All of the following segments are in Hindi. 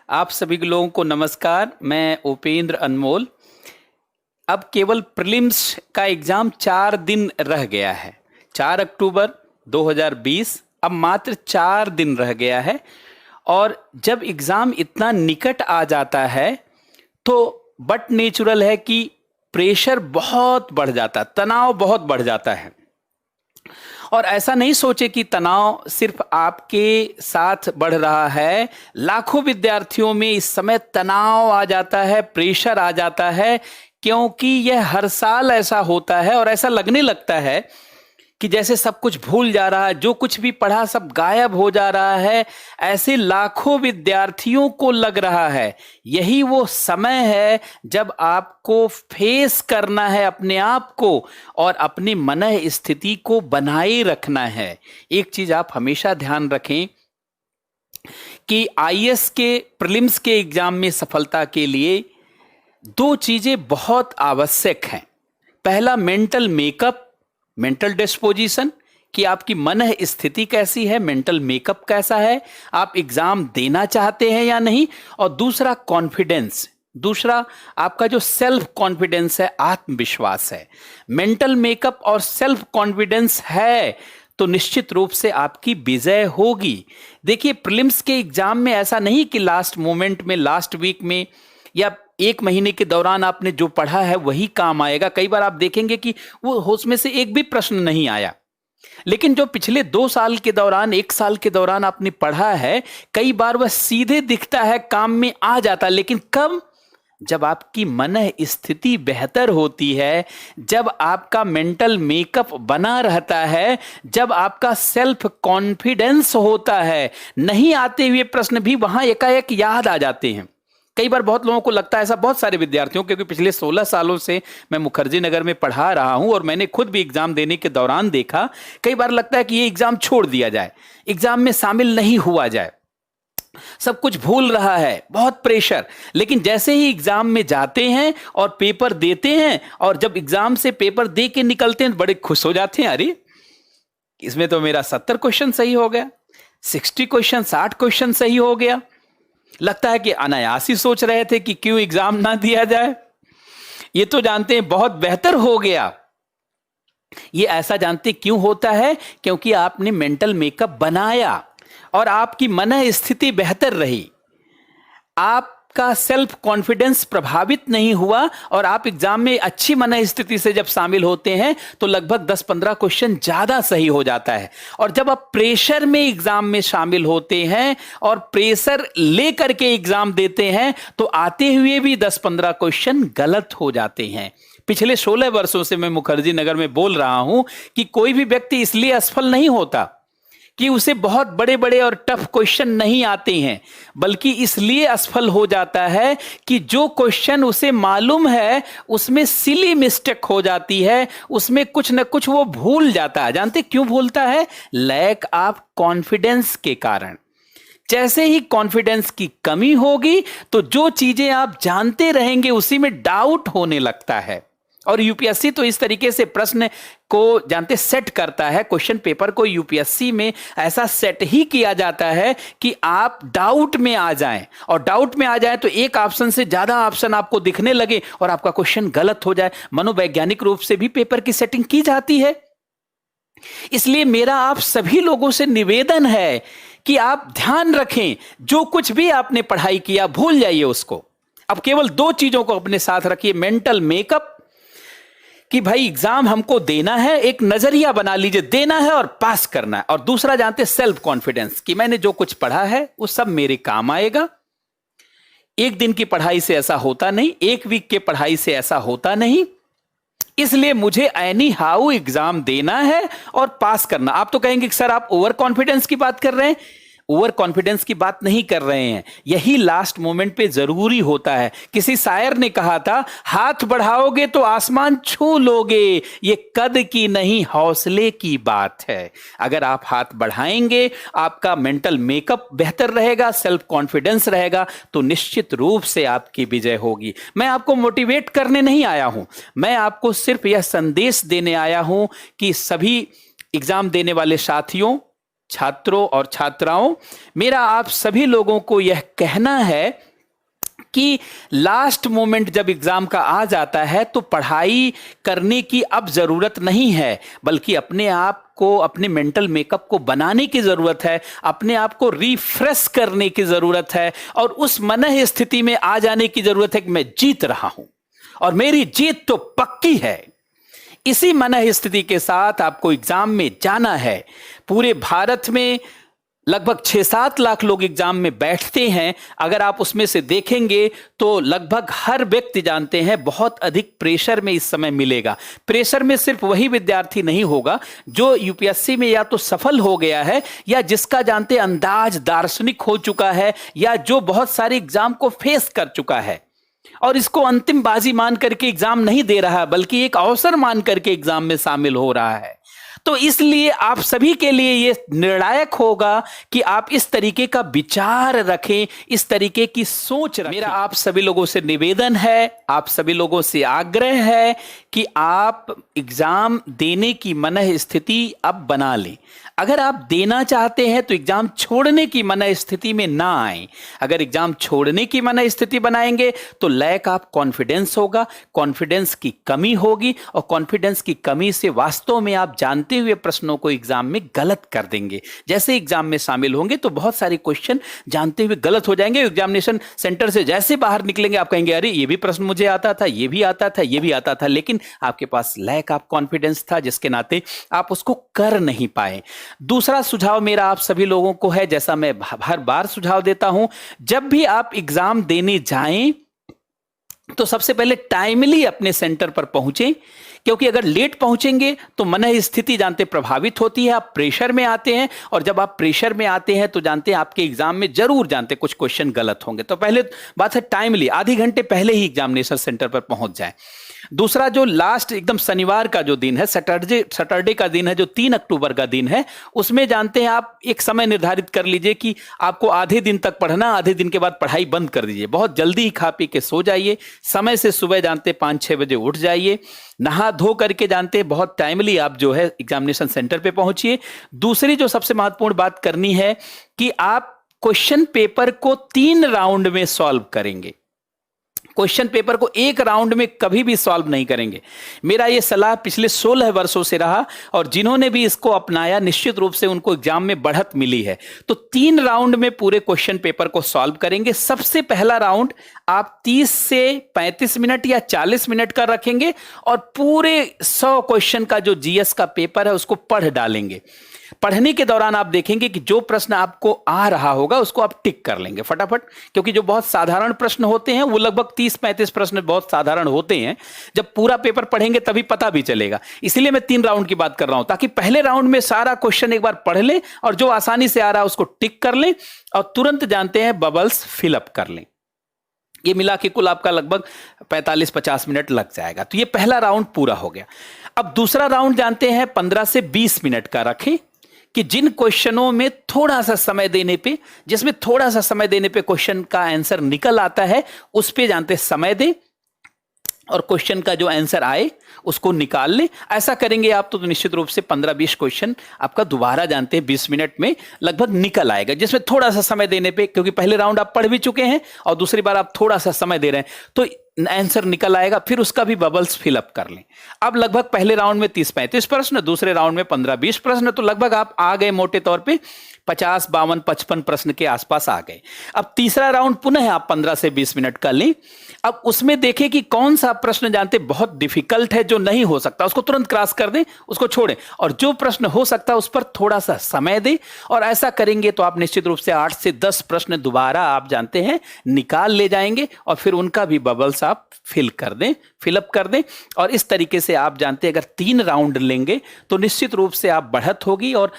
आप सभी लोगों को नमस्कार। मैं उपेंद्र अनमोल। अब केवल प्रीलिम्स का एग्जाम 4 दिन रह गया है। 4 अक्टूबर 2020 अब मात्र 4 दिन रह गया है। और जब एग्जाम इतना निकट आ जाता है तो बट नेचुरल है कि प्रेशर बहुत बढ़ जाता, तनाव बहुत बढ़ जाता है। और ऐसा नहीं सोचे कि तनाव सिर्फ आपके साथ बढ़ रहा है, लाखों विद्यार्थियों में इस समय तनाव आ जाता है, प्रेशर आ जाता है, क्योंकि यह हर साल ऐसा होता है और ऐसा लगने लगता है कि जैसे सब कुछ भूल जा रहा है, जो कुछ भी पढ़ा सब गायब हो जा रहा है। ऐसे लाखों विद्यार्थियों को लग रहा है। यही वो समय है जब आपको फेस करना है अपने आप को और अपनी मन स्थिति को बनाए रखना है। एक चीज आप हमेशा ध्यान रखें कि आईएएस के प्रीलिम्स के एग्जाम में सफलता के लिए 2 चीजें बहुत आवश्यक हैं। पहला, मेंटल मेकअप, मेंटल डिस्पोजिशन, कि आपकी मन स्थिति कैसी है, मेंटल मेकअप कैसा है, आप एग्जाम देना चाहते हैं या नहीं। और दूसरा, कॉन्फिडेंस, दूसरा आपका जो सेल्फ कॉन्फिडेंस है, आत्मविश्वास है। मेंटल मेकअप और सेल्फ कॉन्फिडेंस है तो निश्चित रूप से आपकी विजय होगी। देखिए, प्रीलिम्स के एग्जाम में ऐसा नहीं कि लास्ट मोमेंट में, लास्ट वीक में या 1 महीने के दौरान आपने जो पढ़ा है वही काम आएगा। कई बार आप देखेंगे कि वो उसमें से एक भी प्रश्न नहीं आया, लेकिन जो पिछले 2 साल के दौरान, 1 साल के दौरान आपने पढ़ा है, कई बार वह सीधे दिखता है, काम में आ जाता है। लेकिन कब? जब आपकी मन स्थिति बेहतर होती है, जब आपका मेंटल मेकअप बना रहता है, जब आपका सेल्फ कॉन्फिडेंस होता है। नहीं आते हुए प्रश्न भी वहां एकाएक याद आ जाते हैं। कई बार बहुत लोगों को लगता है ऐसा, बहुत सारे विद्यार्थियों, क्योंकि पिछले 16 सालों से मैं मुखर्जी नगर में पढ़ा रहा हूं और मैंने खुद भी एग्जाम देने के दौरान देखा, कई बार लगता है कि ये एग्जाम छोड़ दिया जाए, एग्जाम में शामिल नहीं हुआ जाए, सब कुछ भूल रहा है, बहुत प्रेशर। लेकिन जैसे ही एग्जाम में जाते हैं और पेपर देते हैं, और जब एग्जाम से पेपर दे के निकलते हैं, बड़े खुश हो जाते हैं। अरे, इसमें तो मेरा 70 क्वेश्चन सही हो गया, 60 क्वेश्चन, 60 क्वेश्चन सही हो गया। लगता है कि अनायास ही सोच रहे थे कि क्यों एग्जाम ना दिया जाए, ये तो जानते हैं बहुत बेहतर हो गया। ये ऐसा जानते क्यों होता है? क्योंकि आपने मेंटल मेकअप बनाया और आपकी मन स्थिति बेहतर रही, आपका सेल्फ कॉन्फिडेंस प्रभावित नहीं हुआ, और आप एग्जाम में अच्छी मन स्थिति से जब शामिल होते हैं तो लगभग 10-15 क्वेश्चन ज्यादा सही हो जाता है। और जब आप प्रेशर में एग्जाम में शामिल होते हैं और प्रेशर लेकर के एग्जाम देते हैं तो आते हुए भी 10-15 क्वेश्चन गलत हो जाते हैं। पिछले 16 वर्षों से मैं मुखर्जी नगर में बोल रहा हूं कि कोई भी व्यक्ति इसलिए असफल नहीं होता कि उसे बहुत बड़े बड़े और टफ क्वेश्चन नहीं आते हैं, बल्कि इसलिए असफल हो जाता है कि जो क्वेश्चन उसे मालूम है उसमें सिली मिस्टेक हो जाती है, उसमें कुछ न कुछ वो भूल जाता है। जानते क्यों भूलता है? लैक ऑफ कॉन्फिडेंस के कारण। जैसे ही कॉन्फिडेंस की कमी होगी तो जो चीजें आप जानते रहेंगे उसी में डाउट होने लगता है। और यूपीएससी तो इस तरीके से प्रश्न को जानते सेट करता है, क्वेश्चन पेपर को यूपीएससी में ऐसा सेट ही किया जाता है कि आप डाउट में आ जाएं, और डाउट में आ जाएं तो एक ऑप्शन से ज्यादा ऑप्शन आपको दिखने लगे और आपका क्वेश्चन गलत हो जाए। मनोवैज्ञानिक रूप से भी पेपर की सेटिंग की जाती है। इसलिए मेरा आप सभी लोगों से निवेदन है कि आप ध्यान रखें, जो कुछ भी आपने पढ़ाई किया भूल जाइए उसको। अब केवल 2 चीजों को अपने साथ रखिए, मेंटल मेकअप कि भाई एग्जाम हमको देना है, एक नजरिया बना लीजिए, देना है और पास करना है। और दूसरा जानते सेल्फ कॉन्फिडेंस कि मैंने जो कुछ पढ़ा है वो सब मेरे काम आएगा। 1 दिन की पढ़ाई से ऐसा होता नहीं, 1 वीक के पढ़ाई से ऐसा होता नहीं, इसलिए मुझे एनी हाउ एग्जाम देना है और पास करना। आप तो कहेंगे कि सर आप ओवर कॉन्फिडेंस की बात कर रहे हैं। ओवर कॉन्फिडेंस की बात नहीं कर रहे हैं, यही लास्ट मोमेंट पे जरूरी होता है। किसी शायर ने कहा था, हाथ बढ़ाओगे तो आसमान छू लोगे, ये कद की नहीं हौसले की बात है। अगर आप हाथ बढ़ाएंगे, आपका मेंटल मेकअप बेहतर रहेगा, सेल्फ कॉन्फिडेंस रहेगा, तो निश्चित रूप से आपकी विजय होगी। मैं आपको मोटिवेट करने नहीं आया हूं, मैं आपको सिर्फ यह संदेश देने आया हूं कि सभी एग्जाम देने वाले साथियों, छात्रों और छात्राओं, मेरा आप सभी लोगों को यह कहना है कि लास्ट मोमेंट जब एग्जाम का आ जाता है तो पढ़ाई करने की अब जरूरत नहीं है, बल्कि अपने आप को, अपने मेंटल मेकअप को बनाने की जरूरत है, अपने आप को रिफ्रेश करने की जरूरत है और उस मनः स्थिति में आ जाने की जरूरत है कि मैं जीत रहा हूं और मेरी जीत तो पक्की है। इसी मनः स्थिति के साथ आपको एग्जाम में जाना है। पूरे भारत में लगभग 6-7 लाख लोग एग्जाम में बैठते हैं। अगर आप उसमें से देखेंगे तो लगभग हर व्यक्ति जानते हैं बहुत अधिक प्रेशर में इस समय मिलेगा। प्रेशर में सिर्फ वही विद्यार्थी नहीं होगा जो यूपीएससी में या तो सफल हो गया है या जिसका जानते अंदाज दार्शनिक हो चुका है या जो बहुत सारे एग्जाम को फेस कर चुका है और इसको अंतिम बाजी मान करके एग्जाम नहीं दे रहा बल्कि एक अवसर मान करके एग्जाम में शामिल हो रहा है। तो इसलिए आप सभी के लिए यह निर्णायक होगा कि आप इस तरीके का विचार रखें, इस तरीके की सोच रखें। मेरा आप सभी लोगों से निवेदन है, आप सभी लोगों से आग्रह है कि आप एग्जाम देने की मनः स्थिति अब बना लें। अगर आप देना चाहते हैं तो एग्जाम छोड़ने की मनः स्थिति में ना आए। अगर एग्जाम छोड़ने की मनः स्थिति बनाएंगे तो लैक ऑफ कॉन्फिडेंस होगा, कॉन्फिडेंस की कमी होगी और कॉन्फिडेंस की कमी से वास्तव में आप जानते हुए प्रश्नों को एग्जाम में गलत कर देंगे। जैसे एग्जाम में शामिल होंगे तो बहुत सारे क्वेश्चन जानते हुए गलत हो जाएंगे। एग्जामिनेशन सेंटर से जैसे बाहर निकलेंगे आप कहेंगे अरे ये भी प्रश्न मुझे आता था, ये भी आता था, ये भी आता था, लेकिन आपके पास लैक ऑफ कॉन्फिडेंस था जिसके नाते आप उसको कर नहीं पाए। दूसरा सुझाव मेरा आप सभी लोगों को है, जैसा मैं हर बार सुझाव देता हूं, जब भी आप एग्जाम देने जाएं तो सबसे पहले टाइमली अपने सेंटर पर पहुंचें, क्योंकि अगर लेट पहुंचेंगे तो मनः स्थिति जानते प्रभावित होती है, आप प्रेशर में आते हैं और जब आप प्रेशर में आते हैं तो जानते हैं आपके एग्जाम में जरूर जानते कुछ क्वेश्चन गलत होंगे। तो पहले बात है टाइमली, आधे घंटे पहले ही एग्जामिनेशन सेंटर पर पहुंच जाएं। दूसरा, जो लास्ट एकदम शनिवार का जो दिन है, सैटरडे का दिन है, जो 3 अक्टूबर का दिन है, उसमें जानते हैं आप एक समय निर्धारित कर लीजिए कि आपको आधे दिन तक पढ़ना, आधे दिन के बाद पढ़ाई बंद कर दीजिए। बहुत जल्दी ही खा पी के सो जाइए, समय से सुबह जानते 5-6 बजे उठ जाइए, नहा धो करके जानते बहुत टाइमली आप जो है एग्जामिनेशन सेंटर पे पहुंचिए। दूसरी जो सबसे महत्वपूर्ण बात करनी है कि आप क्वेश्चन पेपर को 3 राउंड में सॉल्व करेंगे। क्वेश्चन पेपर को एक राउंड में कभी भी सॉल्व नहीं करेंगे। मेरा यह सलाह पिछले 16 वर्षों से रहा और जिन्होंने भी इसको अपनाया निश्चित रूप से उनको एग्जाम में बढ़त मिली है। तो 3 राउंड में पूरे क्वेश्चन पेपर को सॉल्व करेंगे। सबसे पहला राउंड आप 30 से 35 मिनट या 40 मिनट का रखेंगे और पूरे 100 क्वेश्चन का जो जीएस का पेपर है उसको पढ़ डालेंगे। पढ़ने के दौरान आप देखेंगे कि जो प्रश्न आपको आ रहा होगा उसको आप टिक कर लेंगे फटाफट, क्योंकि जो बहुत साधारण प्रश्न होते हैं वो लगभग 30-35 प्रश्न बहुत साधारण होते हैं। जब पूरा पेपर पढ़ेंगे तभी पता भी चलेगा। इसलिए मैं 3 राउंड की बात कर रहा हूं, ताकि पहले राउंड में सारा क्वेश्चन एक बार पढ़ लें और जो आसानी से आ रहा है उसको टिक कर लें और तुरंत जानते हैं बबल्स फिलअप कर लें। ये मिला के कुल आपका लगभग 45-50 मिनट लग जाएगा। तो ये पहला राउंड पूरा हो गया। अब दूसरा राउंड जानते हैं 15 से 20 मिनट का रखें कि जिन क्वेश्चनों में थोड़ा सा समय देने पे, जिसमें थोड़ा सा समय देने पे क्वेश्चन का आंसर निकल आता है, उस पे जानते समय दें और क्वेश्चन का जो आंसर आए उसको निकाल लें। ऐसा करेंगे आप तो निश्चित रूप से 15-20 क्वेश्चन आपका दोबारा जानते हैं 20 मिनट में लगभग निकल आएगा, जिसमें थोड़ा सा समय देने पे, क्योंकि पहले राउंड आप पढ़ भी चुके हैं और दूसरी बार आप थोड़ा सा समय दे रहे हैं तो आंसर निकल आएगा। फिर उसका भी बबल्स फिलअप कर लें। अब लगभग पहले राउंड में 30-35 प्रश्न, दूसरे राउंड में 15-20 प्रश्न, तो लगभग आप आ गए मोटे तौर पे 50, 52, 55 प्रश्न के आसपास आ गए। अब तीसरा राउंड पुनः आप 15 से 20 मिनट का लें। अब उसमें देखें कि कौन सा प्रश्न जानते बहुत डिफिकल्ट है, जो नहीं हो सकता उसको तुरंत क्रॉस कर दें, उसको छोड़ें, और जो प्रश्न हो सकता है उस पर थोड़ा सा समय दें। और ऐसा करेंगे तो आप निश्चित रूप से 8 से 10 प्रश्न दोबारा आप जानते हैं निकाल ले जाएंगे और फिर उनका भी बबल्स आप फिल कर दें, फिलअप कर दें। और इस तरीके से आप जानते हैं अगर 3 राउंड लेंगे तो निश्चित रूप से आप बढ़त होगी और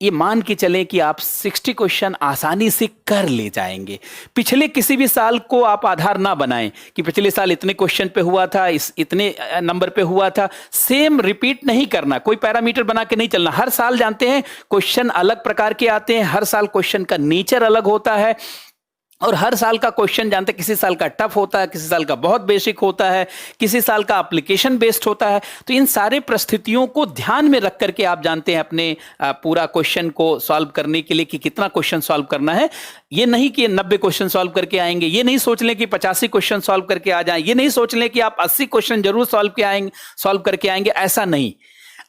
ये मान के चलें कि आप 60 क्वेश्चन आसानी से कर ले जाएंगे। पिछले किसी भी साल को आप आधार ना बनाएं कि पिछले साल इतने क्वेश्चन पे हुआ था, इतने नंबर पे हुआ था। सेम रिपीट नहीं करना, कोई पैरामीटर बना के नहीं चलना। हर साल जानते हैं क्वेश्चन अलग प्रकार के आते हैं, हर साल क्वेश्चन का नेचर अलग होता है। और हर साल का क्वेश्चन जानते हैं, किसी साल का टफ होता है, किसी साल का बहुत बेसिक होता है, किसी साल का एप्लीकेशन बेस्ड होता है। तो इन सारे परिस्थितियों को ध्यान में रख करके आप जानते हैं अपने पूरा क्वेश्चन को सॉल्व करने के लिए कि कितना क्वेश्चन सॉल्व करना है। ये नहीं कि 90 क्वेश्चन सॉल्व करके आएंगे, ये नहीं सोच लें कि 85 क्वेश्चन सॉल्व करके आ जाएं, ये नहीं सोच लें कि आप 80 क्वेश्चन जरूर सॉल्व करके आएंगे। ऐसा नहीं,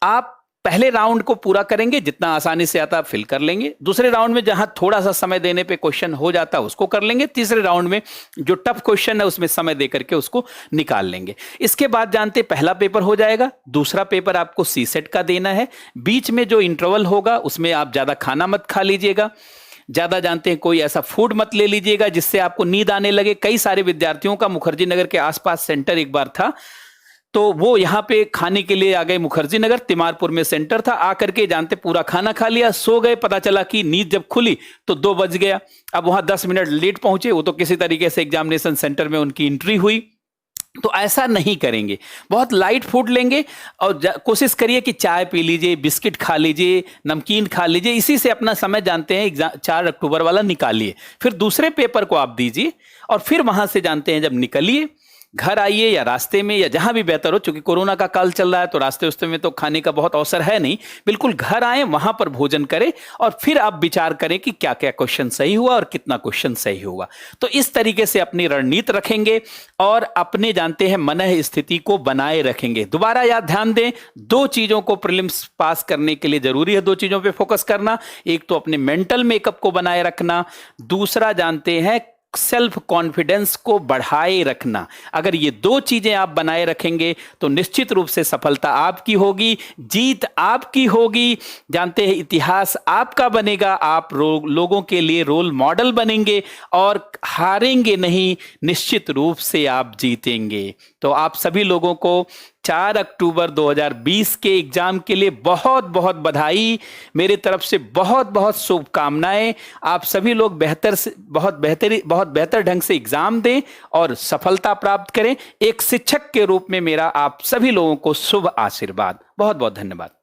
आप पहले राउंड को पूरा करेंगे, जितना आसानी से आता फिल कर लेंगे। दूसरे राउंड में जहां थोड़ा सा समय देने पे क्वेश्चन हो जाता है उसको कर लेंगे। तीसरे राउंड में जो टफ क्वेश्चन है उसमें समय दे करके उसको निकाल लेंगे। इसके बाद जानते पहला पेपर हो जाएगा, दूसरा पेपर आपको सीसेट का देना है। बीच में जो इंटरवल होगा उसमें आप ज्यादा खाना मत खा लीजिएगा, ज्यादा जानते हैं कोई ऐसा फूड मत ले लीजिएगा जिससे आपको नींद आने लगे। कई सारे विद्यार्थियों का मुखर्जी नगर के आसपास सेंटर एक बार था, तो वो यहाँ पे खाने के लिए आ गए मुखर्जी नगर, तिमारपुर में सेंटर था, आकर के जानते पूरा खाना खा लिया, सो गए। पता चला कि नींद जब खुली तो 2 बज गया। अब वहां 10 मिनट लेट पहुंचे, वो तो किसी तरीके से एग्जामिनेशन सेंटर में उनकी एंट्री हुई। तो ऐसा नहीं करेंगे, बहुत लाइट फूड लेंगे और कोशिश करिए कि चाय पी लीजिए, बिस्किट खा लीजिए, नमकीन खा लीजिए। इसी से अपना समय जानते हैं एग्जाम 4 अक्टूबर वाला निकालिए। फिर दूसरे पेपर को आप दीजिए और फिर वहां से जानते हैं जब निकलिए, घर आइए या रास्ते में या जहां भी बेहतर हो, क्योंकि कोरोना का काल चल रहा है तो रास्ते उस्ते में तो खाने का बहुत अवसर है नहीं। बिल्कुल घर आए, वहां पर भोजन करें और फिर आप विचार करें कि क्या क्या क्वेश्चन सही हुआ और कितना क्वेश्चन सही हुआ। तो इस तरीके से अपनी रणनीति रखेंगे और अपने जानते हैं मनः स्थिति को बनाए रखेंगे। दोबारा याद ध्यान दें, 2 चीजों को प्रीलिम्स पास करने के लिए जरूरी है, 2 चीजों पे फोकस करना। एक तो अपने मेंटल मेकअप को बनाए रखना, दूसरा जानते हैं सेल्फ कॉन्फिडेंस को बढ़ाए रखना। अगर ये 2 चीजें आप बनाए रखेंगे तो निश्चित रूप से सफलता आपकी होगी, जीत आपकी होगी। जानते हैं इतिहास आपका बनेगा, आप लोगों के लिए रोल मॉडल बनेंगे और हारेंगे नहीं, निश्चित रूप से आप जीतेंगे। तो आप सभी लोगों को 4 अक्टूबर 2020 के एग्जाम के लिए बहुत बहुत बधाई, मेरे तरफ से बहुत बहुत शुभकामनाएं। आप सभी लोग बहुत बेहतर ढंग से एग्जाम दें और सफलता प्राप्त करें। एक शिक्षक के रूप में मेरा आप सभी लोगों को शुभ आशीर्वाद। बहुत बहुत धन्यवाद।